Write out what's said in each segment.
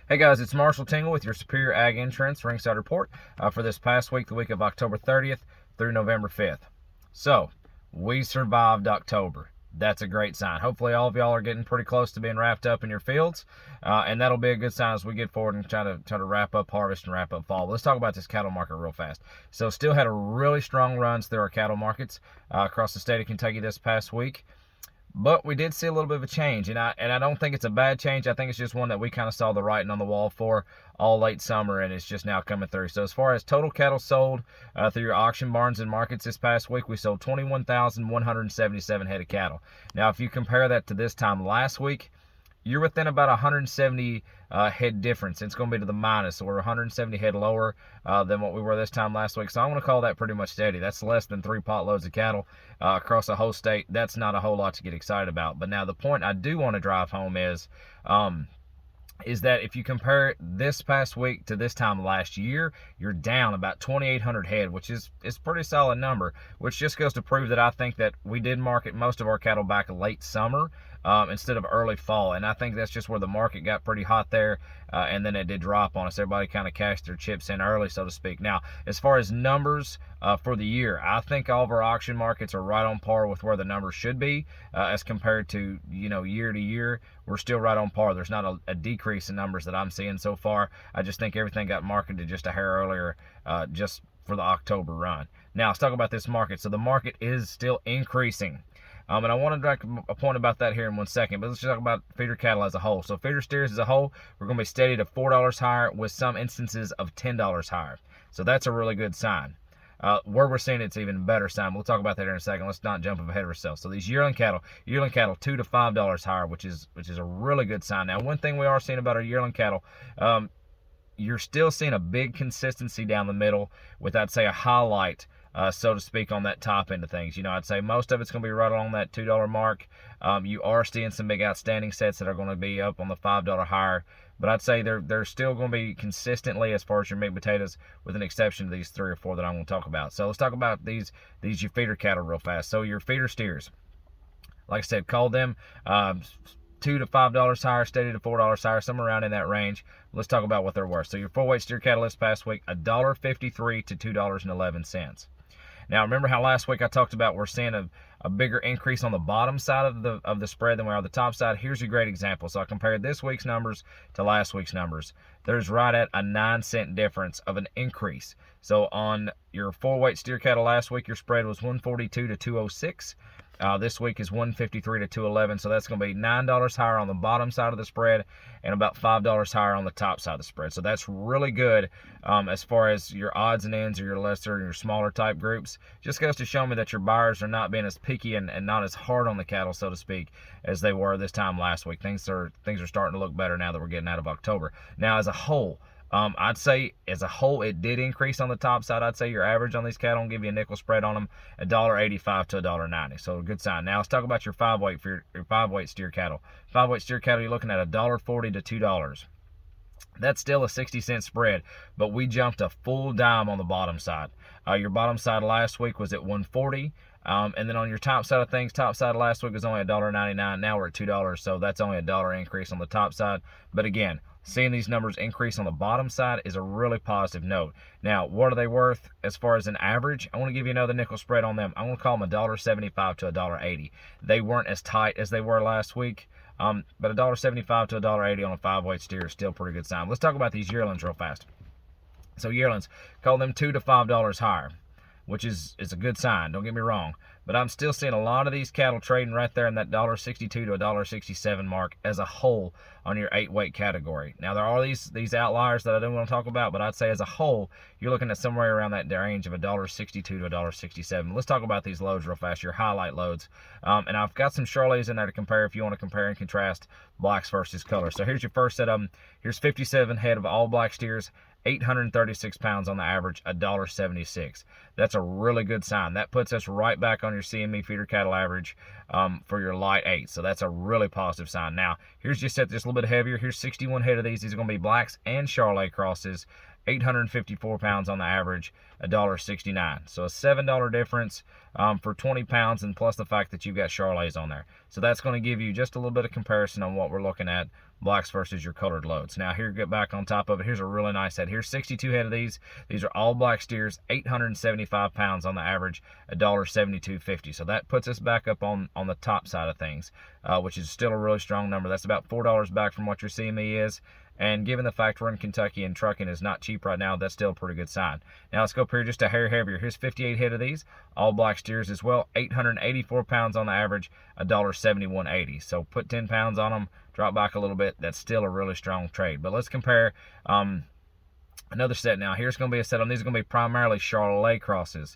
Hey guys, it's Marshall Tingle with your Superior Ag Insurance Ringside Report for this past week, the week of October 30th through November 5th. So, we survived October. That's a great sign. Hopefully all of y'all are getting pretty close to being wrapped up in your fields, and that'll be a good sign as we get forward and try to wrap up harvest and wrap up fall. But let's talk about this cattle market real fast. So, still had a really strong runs through our cattle markets across the state of Kentucky this past week. But we did see a little bit of a change, and I don't think it's a bad change. I think it's just one that we kind of saw the writing on the wall for all late summer, and it's just now coming through. So as far as total cattle sold through your auction barns and markets this past week, we sold 21,177 head of cattle. Now, if you compare that to this time last week, you're within about 170 head difference. It's going to be to the minus, so we're 170 head lower than what we were this time last week. So I'm going to call that pretty much steady. That's less than 3 pot loads of cattle across the whole state. That's not a whole lot to get excited about. But now the point I do want to drive home is that if you compare this past week to this time last year, you're down about 2,800 head, which is a pretty solid number, which just goes to prove that I think that we did market most of our cattle back late summer instead of early fall. And I think that's just where the market got pretty hot there, and then it did drop on us. Everybody kind of cashed their chips in early, so to speak. Now, as far as numbers for the year, I think all of our auction markets are right on par with where the numbers should be as compared to, year to year. We're still right on par. There's not a decrease in numbers that I'm seeing so far. I just think everything got marketed just a hair earlier just for the October run. Now, let's talk about this market. So the market is still increasing. And I want to make a point about that here in 1 second, but let's just talk about feeder cattle as a whole. So feeder steers as a whole, we're going to be steady to $4 higher with some instances of $10 higher. So that's a really good sign. Where we're seeing it's even better sign. We'll talk about that here in a second. Let's not jump ahead of ourselves. So these yearling cattle $2 to $5 higher, which is a really good sign. Now, one thing we are seeing about our yearling cattle, you're still seeing a big consistency down the middle with, I'd say, a highlight, so to speak, on that top end of things. I'd say most of it's going to be right along that $2 mark. You are seeing some big outstanding sets that are going to be up on the $5 higher. But I'd say they're still going to be consistently as far as your meat potatoes, with an exception to these 3 or 4 that I'm going to talk about. So let's talk about these your feeder cattle real fast. So your feeder steers, like I said, call them $2 to $5 higher, steady to $4 higher, somewhere around in that range. Let's talk about what they're worth. So your full-weight steer cattle this past week, $1.53 to $2.11. Now, remember how last week I talked about we're seeing a bigger increase on the bottom side of the spread than we are on the top side? Here's a great example. So I compared this week's numbers to last week's numbers. There's right at a 9-cent difference of an increase. So on your full-weight steer cattle last week, your spread was 142 to 206. This week is 153 to 211, so that's going to be $9 higher on the bottom side of the spread and about $5 higher on the top side of the spread. So that's really good as far as your odds and ends or your lesser and your smaller type groups. Just goes to show me that your buyers are not being as picky and not as hard on the cattle, so to speak, as they were this time last week. Things are starting to look better now that we're getting out of October. Now, as a whole, I'd say as a whole it did increase on the top side. I'd say your average on these cattle will give you a nickel spread on them, $1.85 to $1.90. So a good sign. Now let's talk about your 5-weight for your 5-weight steer cattle. 5-weight steer cattle, you're looking at $1.40 to $2. That's still a 60-cent spread, but we jumped a full dime on the bottom side. Your bottom side last week was at $1.40. And then on your top side of things, top side last week was only $1.99. Now we're at $2, so that's only $1 increase on the top side. But again, seeing these numbers increase on the bottom side is a really positive note. Now, what are they worth as far as an average? I want to give you another nickel spread on them. I want to call them $1.75 to $1.80. They weren't as tight as they were last week, but $1.75 to $1.80 on a 5-weight steer is still a pretty good sign. Let's talk about these yearlings real fast. So yearlings, call them $2 to $5 higher, which is a good sign, don't get me wrong. But I'm still seeing a lot of these cattle trading right there in that $1.62 to $1.67 mark as a whole on your 8-weight category. Now, there are these outliers that I don't want to talk about, but I'd say as a whole, you're looking at somewhere around that range of $1.62 to $1.67. Let's talk about these loads real fast, your highlight loads. And I've got some Charolais in there to compare if you want to compare and contrast blacks versus colors. So here's your first set of them. Here's 57 head of all black steers, 836 pounds on the average, $1.76. That's a really good sign. That puts us right back on your CME feeder cattle average for your light 8. So that's a really positive sign. Now, here's just set just a little bit heavier. Here's 61 head of these. These are going to be blacks and Charolais crosses, 854 pounds on the average, $1.69. So a $7 difference for 20 pounds, and plus the fact that you've got Charolais on there. So that's going to give you just a little bit of comparison on what we're looking at, blacks versus your colored loads. Now here, get back on top of it. Here's a really nice head. Here's 62 head of these. These are all black steers, 875 pounds on the average, $1.7250. So that puts us back up on the top side of things, which is still a really strong number. That's about $4 back from what your CME is. And given the fact we're in Kentucky and trucking is not cheap right now, that's still a pretty good sign. Now let's go up here just a hair heavier. Here's 58 head of these, all black steers as well, 884 pounds on the average, $1.7180. So put 10 pounds on them, drop back a little bit. That's still a really strong trade. But let's compare another set now. Here's going to be a set on these are going to be primarily Charolais crosses,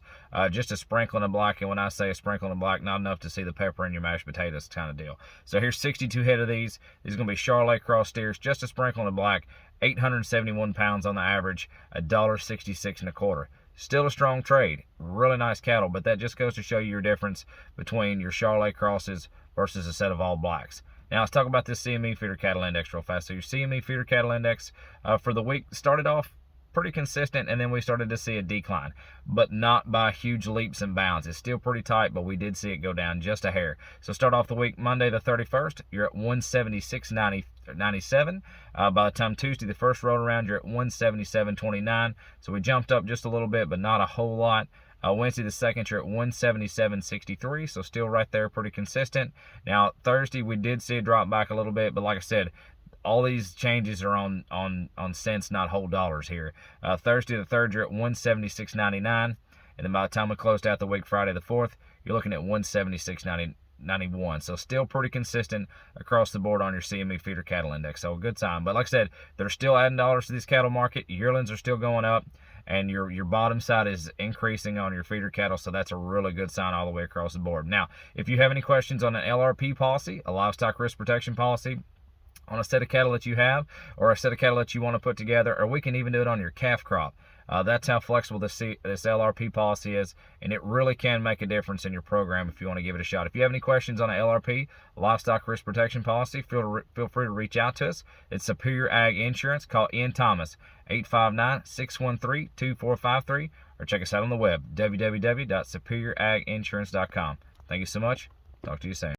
just a sprinkling of black. And when I say a sprinkling of black, not enough to see the pepper in your mashed potatoes kind of deal. So here's 62 head of these. These are going to be Charolais cross steers, just a sprinkling of black, 871 pounds on the average, $1.6625. Still a strong trade, really nice cattle, but that just goes to show you your difference between your Charolais crosses versus a set of all blacks. Now let's talk about this CME feeder cattle index real fast. So your CME feeder cattle index for the week started off pretty consistent, and then we started to see a decline, but not by huge leaps and bounds. It's still pretty tight, but we did see it go down just a hair. So start off the week Monday the 31st, you're at 176.97. By the time Tuesday the first roll around, you're at 177.29. So we jumped up just a little bit, but not a whole lot. Wednesday the 2nd, you're at 177.63, so still right there, pretty consistent. Now Thursday we did see a drop back a little bit, but like I said, all these changes are on cents, not whole dollars here. Thursday the 3rd, you're at 176.99, and then by the time we closed out the week, Friday the 4th, you're looking at 176.91. So still pretty consistent across the board on your CME feeder cattle index. So a good sign. But like I said, they're still adding dollars to this cattle market. Yearlings are still going up, and your bottom side is increasing on your feeder cattle, so that's a really good sign all the way across the board. Now, if you have any questions on an LRP policy, a livestock risk protection policy, on a set of cattle that you have, or a set of cattle that you want to put together, or we can even do it on your calf crop. That's how flexible this LRP policy is, and it really can make a difference in your program if you want to give it a shot. If you have any questions on an LRP, livestock risk protection policy, feel free to reach out to us. It's Superior Ag Insurance. Call Ian Thomas, 859-613-2453, or check us out on the web, www.superiораginsurance.com. Thank you so much. Talk to you soon.